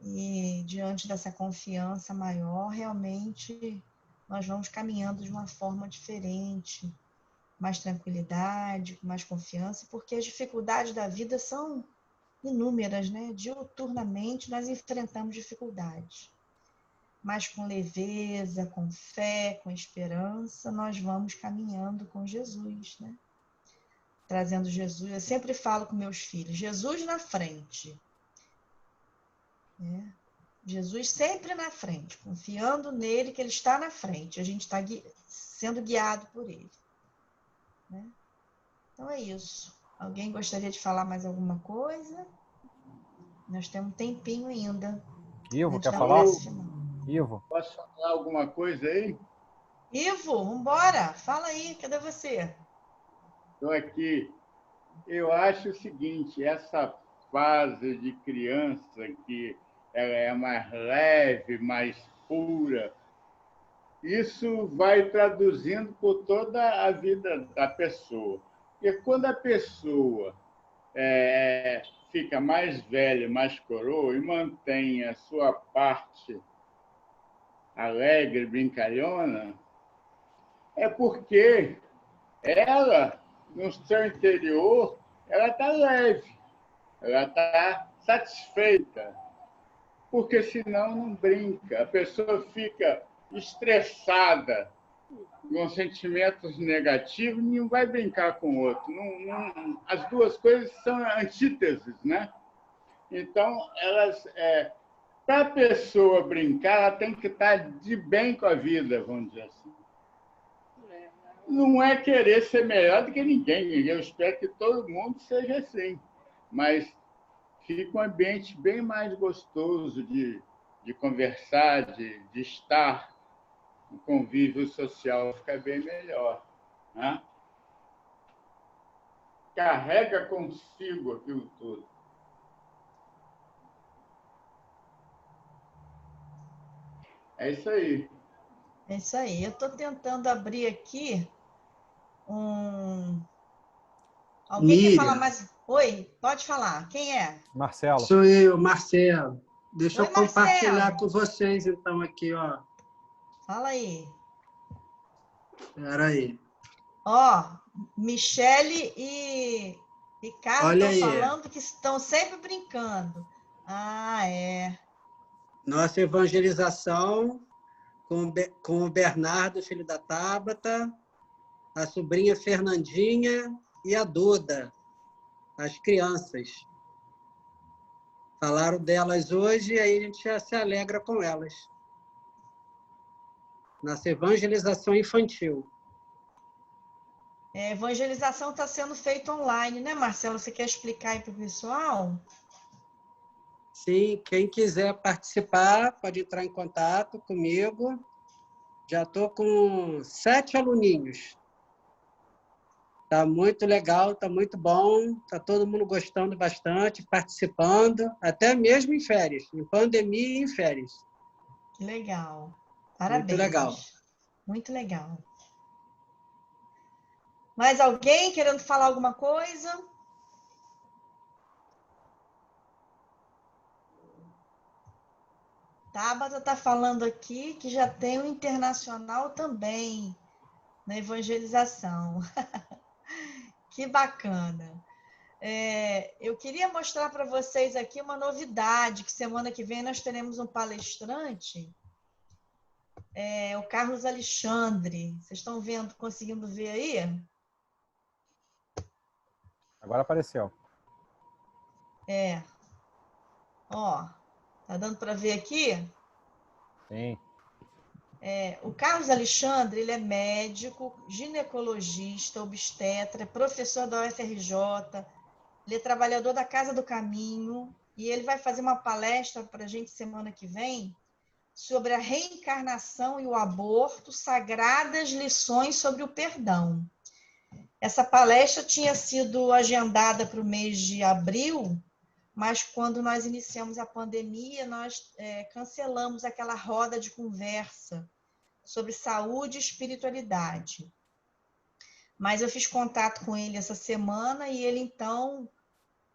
E diante dessa confiança maior, realmente nós vamos caminhando de uma forma diferente, mais tranquilidade, com mais confiança, porque as dificuldades da vida são inúmeras, né? Diuturnamente nós enfrentamos dificuldades, mas com leveza, com fé, com esperança, nós vamos caminhando com Jesus, né? Trazendo Jesus. Eu sempre falo com meus filhos, Jesus na frente, né? Jesus sempre na frente, confiando nele que ele está na frente. A gente está sendo guiado por ele, né? Então é isso. Alguém gostaria de falar mais alguma coisa? Nós temos um tempinho ainda. Ivo, quer falar? Ivo. Posso falar alguma coisa aí? Ivo, vambora. Fala aí, cadê você? Estou aqui. Eu acho o seguinte, essa fase de criança que ela é mais leve, mais pura, isso vai traduzindo por toda a vida da pessoa. Porque quando a pessoa fica mais velha, mais coroa e mantém a sua parte alegre, brincalhona, é porque ela, no seu interior, ela está leve, ela está satisfeita, porque senão não brinca. A pessoa fica estressada, com sentimentos negativos, e não vai brincar com o outro. As duas coisas são antíteses, né? Então, para a pessoa brincar, ela tem que estar de bem com a vida, vamos dizer assim. Não é querer ser melhor do que ninguém. Eu espero que todo mundo seja assim. Mas fica um ambiente bem mais gostoso de conversar, de estar. O convívio social fica bem melhor, né? Carrega consigo aquilo tudo. É isso aí. É isso aí. Eu estou tentando abrir aqui Alguém quer falar mais? Oi, pode falar. Quem é? Marcelo. Sou eu, Marcelo. Deixa Oi, eu compartilhar Marcelo. com vocês, então, aqui, ó. Fala aí. Espera aí. Ó, Michele e Ricardo Olha estão aí. falando que estão sempre brincando. Ah, é. Nossa evangelização com o Bernardo, filho da Tabata, a sobrinha Fernandinha e a Duda, as crianças. Falaram delas hoje e aí a gente já se alegra com elas. Nossa evangelização infantil. A evangelização está sendo feita online, né, Marcelo? Você quer explicar aí para o pessoal? Sim, quem quiser participar pode entrar em contato comigo. Já estou com 7 aluninhos. Está muito legal, está muito bom, está todo mundo gostando bastante, participando, até mesmo em férias, em pandemia e em férias. Que legal. Parabéns. Muito legal. Muito legal. Mais alguém querendo falar alguma coisa? Tabata está falando aqui que já tem o internacional também na evangelização. Que bacana. Eu queria mostrar para vocês aqui uma novidade, que semana que vem nós teremos um palestrante, o Carlos Alexandre. Vocês estão vendo, conseguindo ver aí? Agora apareceu. Ó, tá dando para ver aqui? Sim. O Carlos Alexandre, ele é médico, ginecologista, obstetra, professor da UFRJ, ele é trabalhador da Casa do Caminho, e ele vai fazer uma palestra para a gente semana que vem sobre a reencarnação e o aborto, sagradas lições sobre o perdão. Essa palestra tinha sido agendada para o mês de abril, mas quando nós iniciamos a pandemia, nós cancelamos aquela roda de conversa sobre saúde e espiritualidade. Mas eu fiz contato com ele essa semana e ele, então,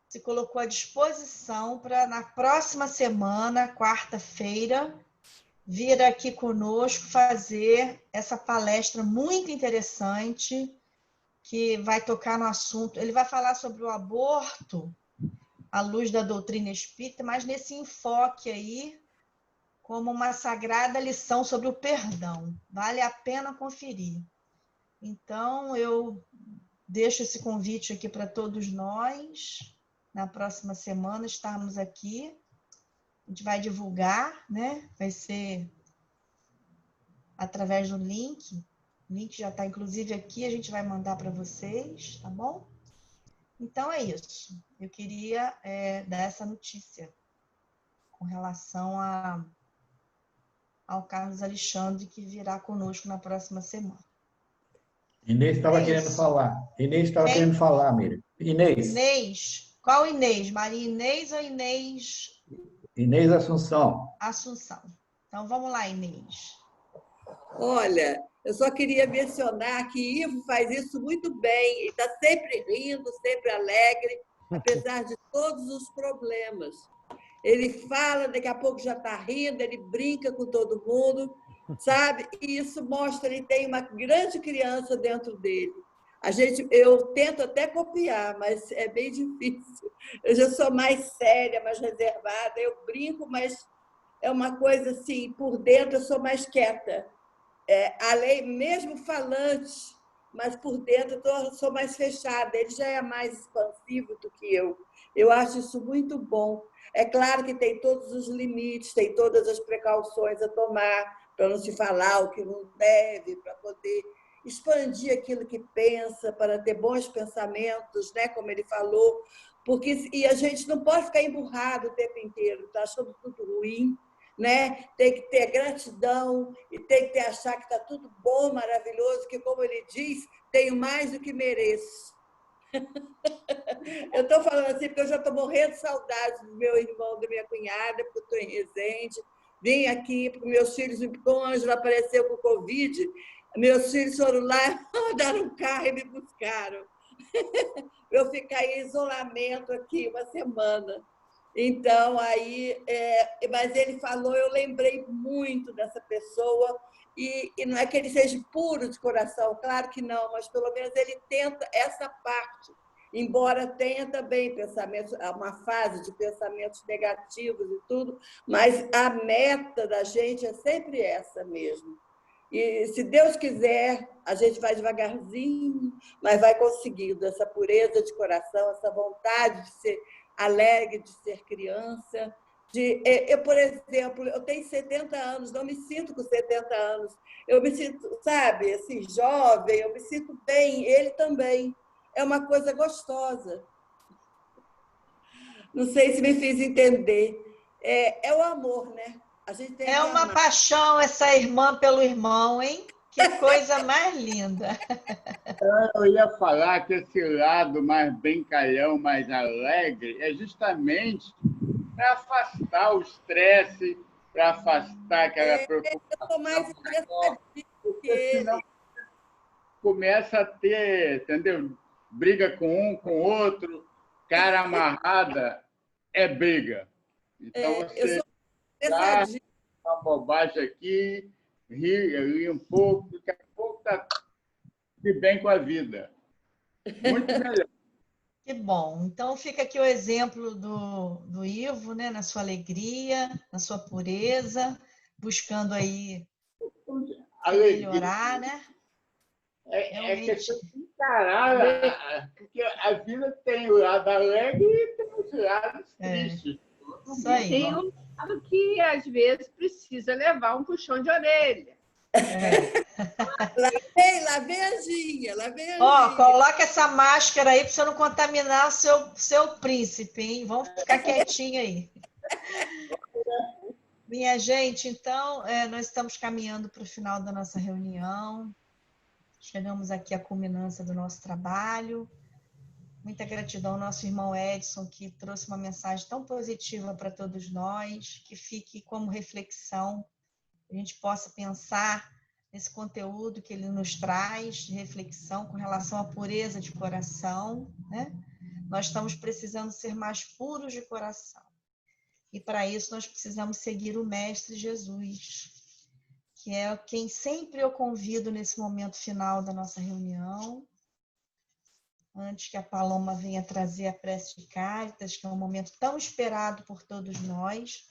se colocou à disposição para, na próxima semana, quarta-feira, vir aqui conosco fazer essa palestra muito interessante, que vai tocar no assunto. Ele vai falar sobre o aborto à luz da doutrina espírita, mas nesse enfoque aí, como uma sagrada lição sobre o perdão. Vale a pena conferir. Então, eu deixo esse convite aqui para todos nós, na próxima semana, estarmos aqui. A gente vai divulgar, né? Vai ser através do link. O link já está, inclusive, aqui, a gente vai mandar para vocês, tá bom? Então, é isso. Eu queria dar essa notícia com relação ao Carlos Alexandre, que virá conosco na próxima semana. Inês estava querendo falar. Inês estava querendo falar, Miriam. Inês. Inês. Qual Inês? Maria Inês ou Inês? Inês Assunção. Assunção. Então, vamos lá, Inês. Olha, eu só queria mencionar que Ivo faz isso muito bem. Ele está sempre rindo, sempre alegre, apesar de todos os problemas. Ele fala, daqui a pouco já está rindo, ele brinca com todo mundo, sabe? E isso mostra que ele tem uma grande criança dentro dele. Eu tento até copiar, mas é bem difícil. Eu já sou mais séria, mais reservada, eu brinco, mas é uma coisa assim, por dentro eu sou mais quieta. Além, mesmo falante, mas por dentro eu sou mais fechada. Ele já é mais expansivo do que eu. Eu acho isso muito bom. É claro que tem todos os limites, tem todas as precauções a tomar para não se falar o que não deve, para poder expandir aquilo que pensa, para ter bons pensamentos, né? Como ele falou. E a gente não pode ficar emburrado o tempo inteiro, tá achando tudo ruim. Né? Tem que ter gratidão e tem que achar que está tudo bom, maravilhoso, que, como ele diz, tenho mais do que mereço. Eu estou falando assim porque eu já estou morrendo de saudade do meu irmão, da minha cunhada, porque eu estou em Resende. Vim aqui porque meus filhos, como a Ângela apareceu com Covid, meus filhos foram lá, mandaram um carro e me buscaram. Eu ficar em isolamento aqui uma semana. Então, mas ele falou, eu lembrei muito dessa pessoa, e não é que ele seja puro de coração, claro que não, mas pelo menos ele tenta essa parte, embora tenha também pensamentos, uma fase de pensamentos negativos e tudo, mas a meta da gente é sempre essa mesmo. E, se Deus quiser, a gente vai devagarzinho, mas vai conseguindo essa pureza de coração, essa vontade de ser alegre, de ser criança. Eu, por exemplo, eu tenho 70 anos, não me sinto com 70 anos. Eu me sinto, sabe, assim, jovem, eu me sinto bem, ele também. É uma coisa gostosa. Não sei se me fiz entender. É o amor, né? A gente tem É uma paixão essa irmã pelo irmão, hein? Que coisa mais linda. Eu ia falar que esse lado mais brincalhão, mais alegre, é justamente para afastar o estresse, para afastar aquela preocupação. Eu estou mais estressadinha que ele. Senão começa a ter, entendeu? Briga com um, com o outro, cara amarrada é briga. Então você faz uma bobagem aqui, ri um pouco, daqui a pouco está de bem com a vida. Muito melhor. Que bom. Então, fica aqui o exemplo do Ivo, né? Na sua alegria, na sua pureza, buscando aí melhorar, né? É questão de encarar, porque a vida tem o lado alegre e tem os lados tristes. Isso aí. Tem um lado que, às vezes, precisa levar um puxão de orelha. Lá vem a Ginha, lá vem a Ó, Ginha. coloca essa máscara aí para você não contaminar seu príncipe, hein? Vamos ficar quietinho aí. Minha gente, então, nós estamos caminhando para o final da nossa reunião. Chegamos aqui à culminância do nosso trabalho. Muita gratidão ao nosso irmão Edson, que trouxe uma mensagem tão positiva para todos nós, que fique como reflexão, a gente possa pensar nesse conteúdo que ele nos traz, de reflexão com relação à pureza de coração, né? Nós estamos precisando ser mais puros de coração. E para isso nós precisamos seguir o Mestre Jesus, que é quem sempre eu convido nesse momento final da nossa reunião, antes que a Paloma venha trazer a prece de Cáritas, que é um momento tão esperado por todos nós.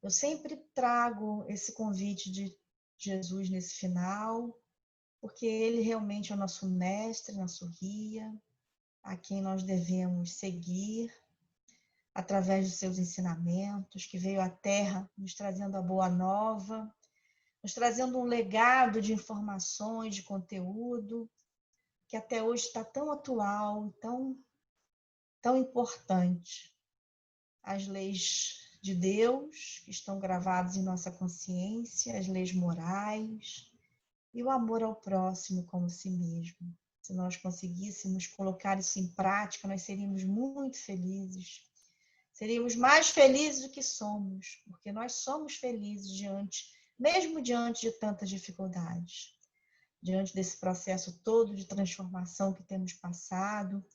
Eu sempre trago esse convite de Jesus nesse final, porque ele realmente é o nosso mestre, nosso guia, a quem nós devemos seguir através dos seus ensinamentos, que veio à Terra nos trazendo a boa nova, nos trazendo um legado de informações, de conteúdo, que até hoje está tão atual, tão importante. As leis de Deus, que estão gravadas em nossa consciência, as leis morais e o amor ao próximo como si mesmo. Se nós conseguíssemos colocar isso em prática, nós seríamos muito felizes. Seríamos mais felizes do que somos, porque nós somos felizes mesmo diante de tantas dificuldades. Diante desse processo todo de transformação que temos passado,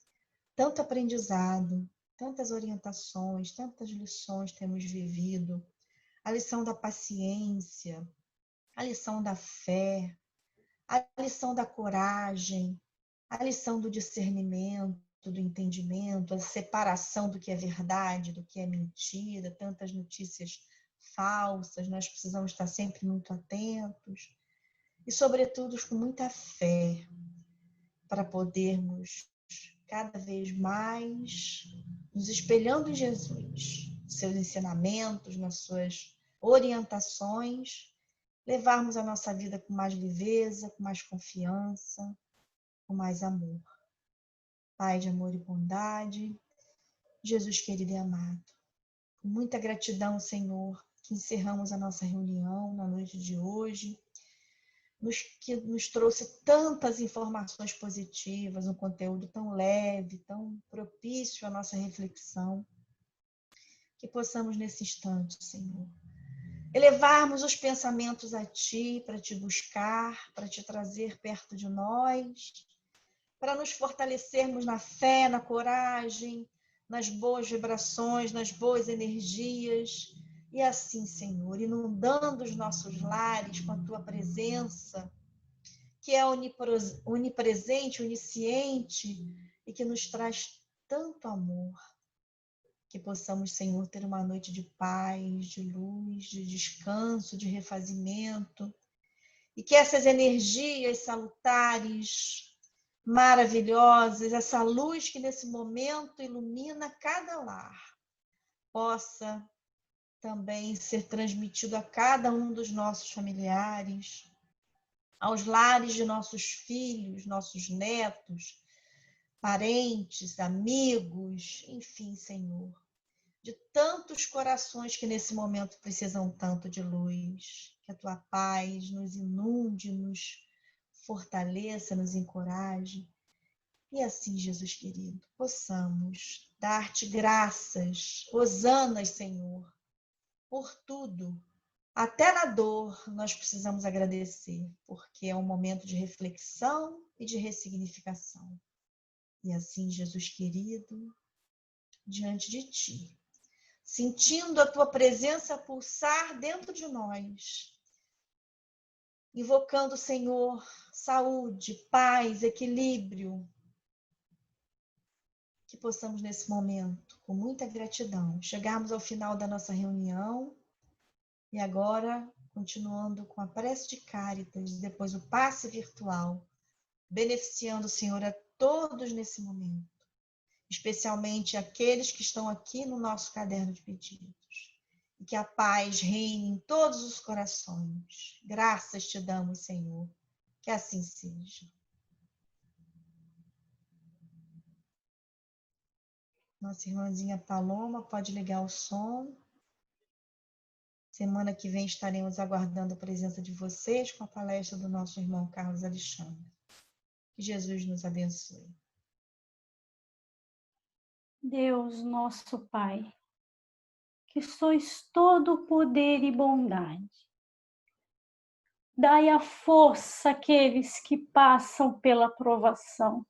tanto aprendizado, tantas orientações, tantas lições temos vivido, a lição da paciência, a lição da fé, a lição da coragem, a lição do discernimento, do entendimento, a separação do que é verdade, do que é mentira, tantas notícias falsas, nós precisamos estar sempre muito atentos e, sobretudo, com muita fé para podermos cada vez mais nos espelhando em Jesus, seus ensinamentos, nas suas orientações, levarmos a nossa vida com mais leveza, com mais confiança, com mais amor. Pai de amor e bondade, Jesus querido e amado, com muita gratidão, Senhor, que encerramos a nossa reunião na noite de hoje, que nos trouxe tantas informações positivas, um conteúdo tão leve, tão propício à nossa reflexão, que possamos nesse instante, Senhor, elevarmos os pensamentos a Ti, para Te buscar, para Te trazer perto de nós, para nos fortalecermos na fé, na coragem, nas boas vibrações, nas boas energias, e assim, Senhor, inundando os nossos lares com a Tua presença, que é onipresente, onisciente e que nos traz tanto amor. Que possamos, Senhor, ter uma noite de paz, de luz, de descanso, de refazimento, e que essas energias salutares, maravilhosas, essa luz que nesse momento ilumina cada lar, possa também ser transmitido a cada um dos nossos familiares, aos lares de nossos filhos, nossos netos, parentes, amigos, enfim, Senhor, de tantos corações que nesse momento precisam tanto de luz, que a Tua paz nos inunde, nos fortaleça, nos encoraje, e assim, Jesus querido, possamos dar-te graças, hosanas, Senhor, por tudo. Até na dor nós precisamos agradecer, porque é um momento de reflexão e de ressignificação. E assim, Jesus querido, diante de Ti, sentindo a Tua presença pulsar dentro de nós, invocando, Senhor, saúde, paz, equilíbrio, que possamos nesse momento, com muita gratidão, chegarmos ao final da nossa reunião e agora, continuando com a prece de Cáritas, depois o passe virtual, beneficiando, Senhor, a todos nesse momento, especialmente aqueles que estão aqui no nosso caderno de pedidos. e que a paz reine em todos os corações. Graças te damos, Senhor, que assim seja. Nossa irmãzinha Paloma, pode ligar o som. Semana que vem estaremos aguardando a presença de vocês com a palestra do nosso irmão Carlos Alexandre. Que Jesus nos abençoe. Deus, nosso Pai, que sois todo poder e bondade, dai a força àqueles que passam pela provação.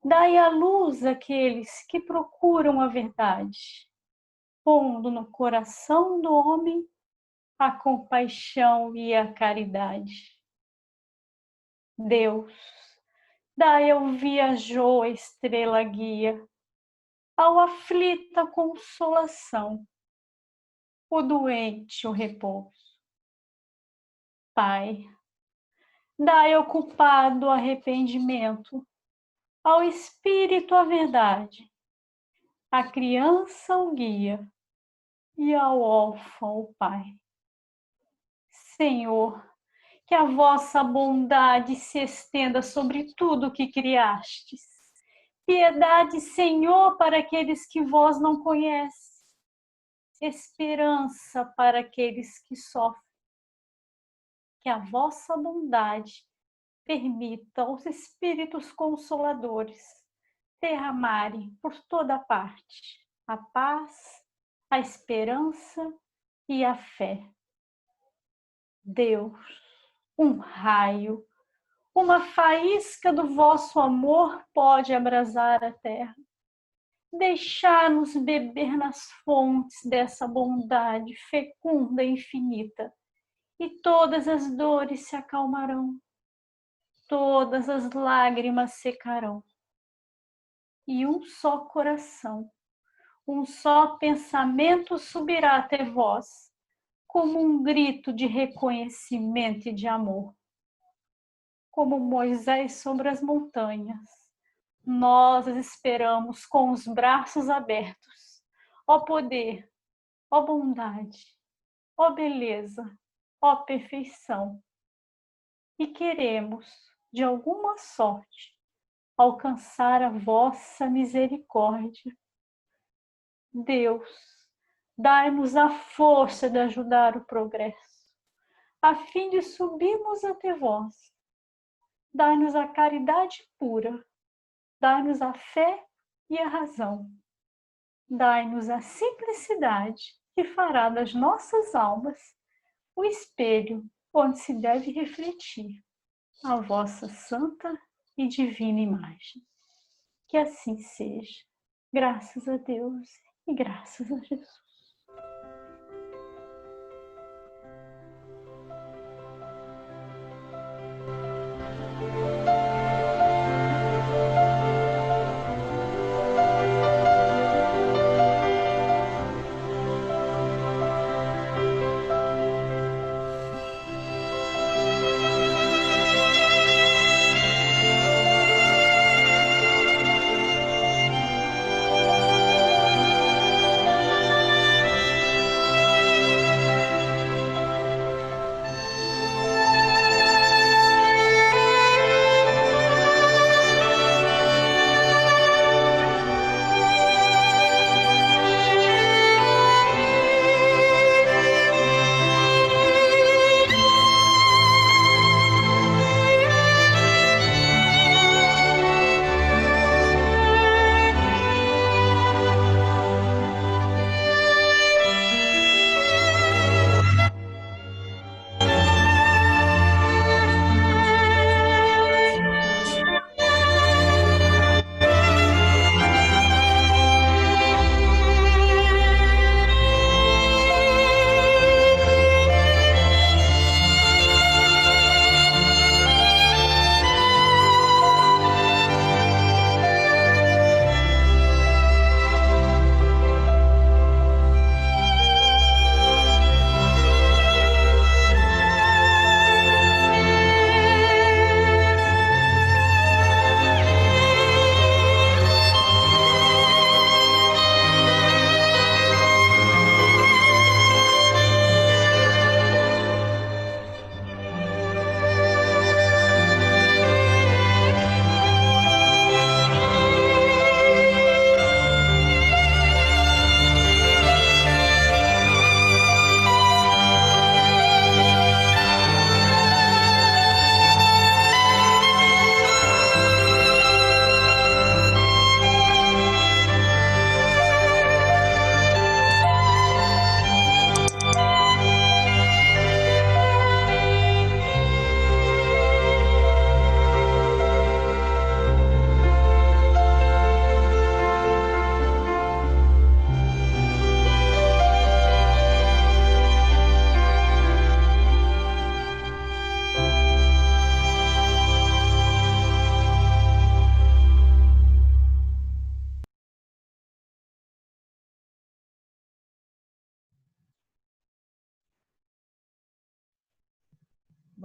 Dai a luz àqueles que procuram a verdade, pondo no coração do homem a compaixão e a caridade. Deus, dai ao viajou a estrela guia, ao aflito a consolação, o doente o repouso. Pai, dai ao culpado arrependimento, ao espírito a verdade, à criança o guia e ao órfão o pai. Senhor, que a vossa bondade se estenda sobre tudo o que criastes. Piedade, Senhor, para aqueles que vós não conhecem. Esperança para aqueles que sofrem. Que a vossa bondade permita aos espíritos consoladores derramarem por toda parte a paz, a esperança e a fé. Deus, um raio, uma faísca do vosso amor pode abrasar a terra. Deixar-nos beber nas fontes dessa bondade fecunda e infinita, e todas as dores se acalmarão, todas as lágrimas secarão. E um só coração, um só pensamento subirá até vós, como um grito de reconhecimento e de amor. Como Moisés sobre as montanhas, nós as esperamos com os braços abertos. Ó poder, ó bondade, ó beleza, ó perfeição. E queremos, de alguma sorte, alcançar a vossa misericórdia. Deus, dai-nos a força de ajudar o progresso, a fim de subirmos até vós. Dai-nos a caridade pura, dai-nos a fé e a razão. Dai-nos a simplicidade que fará das nossas almas o espelho onde se deve refletir a vossa santa e divina imagem. Que assim seja. Graças a Deus e graças a Jesus.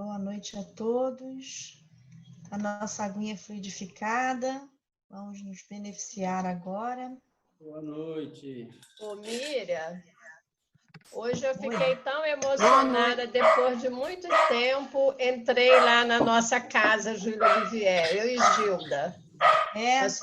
Boa noite a todos. A nossa aguinha fluidificada. Vamos nos beneficiar agora. Boa noite. Ô, Miriam, hoje eu fiquei tão emocionada, depois de muito tempo, entrei lá na nossa casa, Júlia Olivier, eu e Gilda. É. Nós